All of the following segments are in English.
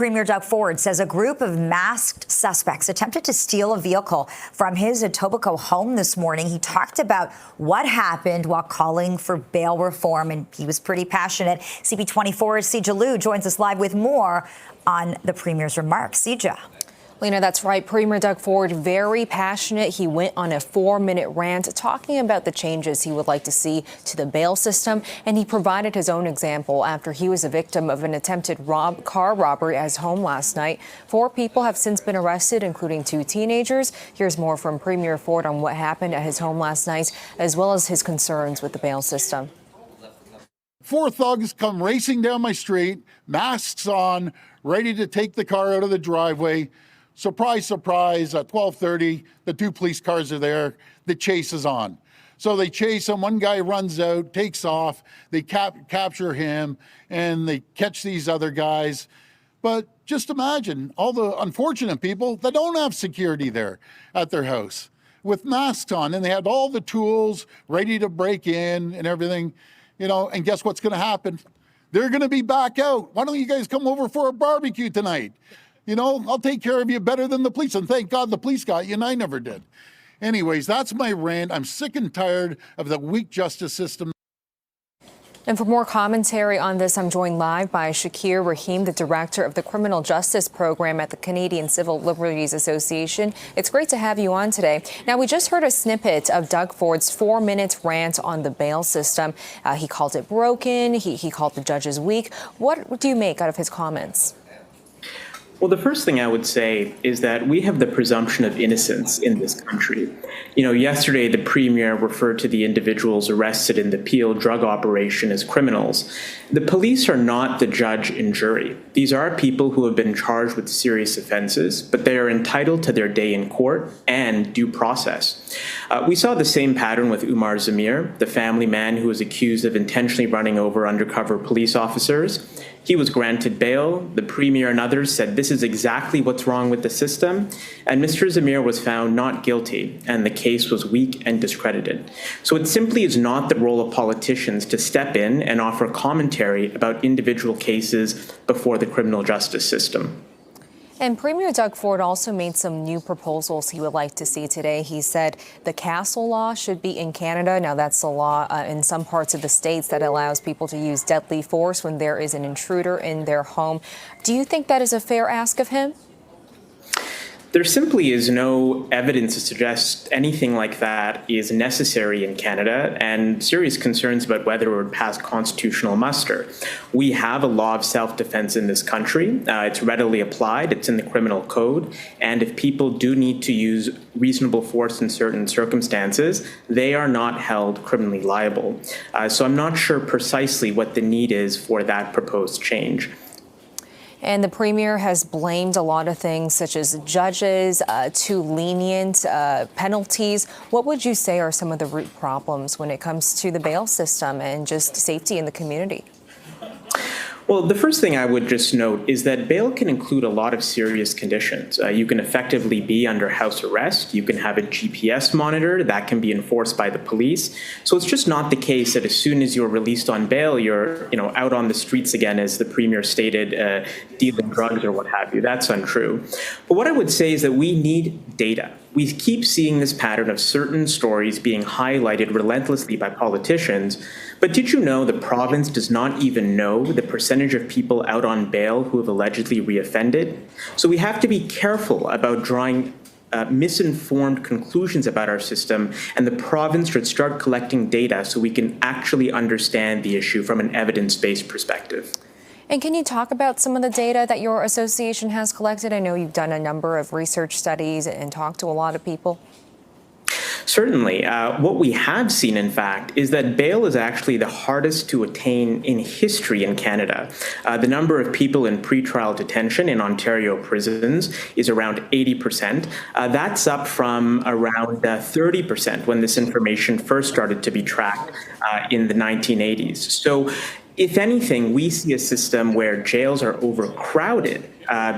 Premier Doug Ford says a group of masked suspects attempted to steal a vehicle from his Etobicoke home this morning. He talked about what happened while calling for bail reform, and he was pretty passionate. CP24's Sija Liu joins us live with more on the Premier's remarks. Sija. Lena, that's right. Premier Doug Ford, very passionate. He went on a 4-minute rant talking about the changes he would like to see to the bail system. And he provided his own example after he was a victim of an attempted car robbery at his home last night. 4 people have since been arrested, including 2 teenagers. Here's more from Premier Ford on what happened at his home last night, as well as his concerns with the bail system. 4 thugs come racing down my street, masks on, ready to take the car out of the driveway. Surprise, surprise, at 12:30, the 2 police cars are there. The chase is on. So they chase him. One guy runs out, takes off. They capture him, and they catch these other guys. But just imagine all the unfortunate people that don't have security there at their house with masks on, and they had all the tools ready to break in and everything, and guess what's going to happen? They're going to be back out. Why don't you guys come over for a barbecue tonight? I'll take care of you better than the police. And thank God the police got you and I never did. Anyways, that's my rant. I'm sick and tired of the weak justice system. And for more commentary on this, I'm joined live by Shakir, Rahim, the director of the Criminal Justice Program at the Canadian Civil Liberties Association. It's great to have you on today. Now, we just heard a snippet of Doug Ford's 4-minute rant on the bail system. He called it broken. He called the judges weak. What do you make out of his comments? Well, the first thing I would say is that we have the presumption of innocence in this country. Yesterday, the Premier referred to the individuals arrested in the Peel drug operation as criminals. The police are not the judge and jury. These are people who have been charged with serious offenses, but they are entitled to their day in court and due process. We saw the same pattern with Umar Zamir, the family man who was accused of intentionally running over undercover police officers. He was granted bail. The Premier and others said this is exactly what's wrong with the system. And Mr. Zamir was found not guilty, and the case was weak and discredited. So it simply is not the role of politicians to step in and offer commentary about individual cases before the criminal justice system. And Premier Doug Ford also made some new proposals he would like to see today. He said the castle law should be in Canada. Now, that's a law in some parts of the states that allows people to use deadly force when there is an intruder in their home. Do you think that is a fair ask of him? There simply is no evidence to suggest anything like that is necessary in Canada, and serious concerns about whether it would pass constitutional muster. We have a law of self-defense in this country. It's readily applied. It's in the criminal code. And if people do need to use reasonable force in certain circumstances, they are not held criminally liable. So I'm not sure precisely what the need is for that proposed change. And the Premier has blamed a lot of things, such as judges, too lenient penalties. What would you say are some of the root problems when it comes to the bail system and just safety in the community? Well, the first thing I would just note is that bail can include a lot of serious conditions. You can effectively be under house arrest. You can have a GPS monitor that can be enforced by the police. So it's just not the case that as soon as you're released on bail, you're out on the streets again, as the Premier stated, dealing drugs or what have you. That's untrue. But what I would say is that we need data. We keep seeing this pattern of certain stories being highlighted relentlessly by politicians. But did you know the province does not even know the percentage of people out on bail who have allegedly reoffended? So we have to be careful about drawing misinformed conclusions about our system, and the province should start collecting data so we can actually understand the issue from an evidence-based perspective. And can you talk about some of the data that your association has collected? I know you've done a number of research studies and talked to a lot of people. Certainly. What we have seen, in fact, is that bail is actually the hardest to attain in history in Canada. The number of people in pretrial detention in Ontario prisons is around 80%. That's up from around 30% when this information first started to be tracked in the 1980s. So If anything, we see a system where jails are overcrowded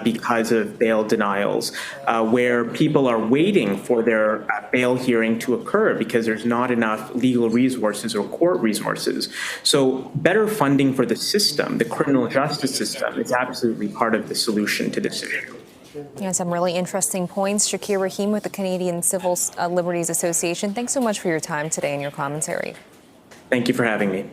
because of bail denials, where people are waiting for their bail hearing to occur because there's not enough legal resources or court resources. So better funding for the system, the criminal justice system, is absolutely part of the solution to this issue. Yeah, some really interesting points. Shakir, Rahim with the Canadian Civil Liberties Association, thanks so much for your time today and your commentary. Thank you for having me.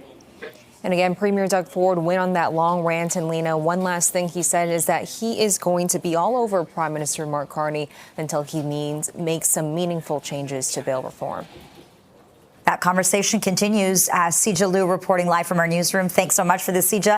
And again, Premier Doug Ford went on that long rant, and Lena, one last thing he said is that he is going to be all over Prime Minister Mark Carney until he makes some meaningful changes to bail reform. That conversation continues as Sija Liu reporting live from our newsroom. Thanks so much for this, Sija.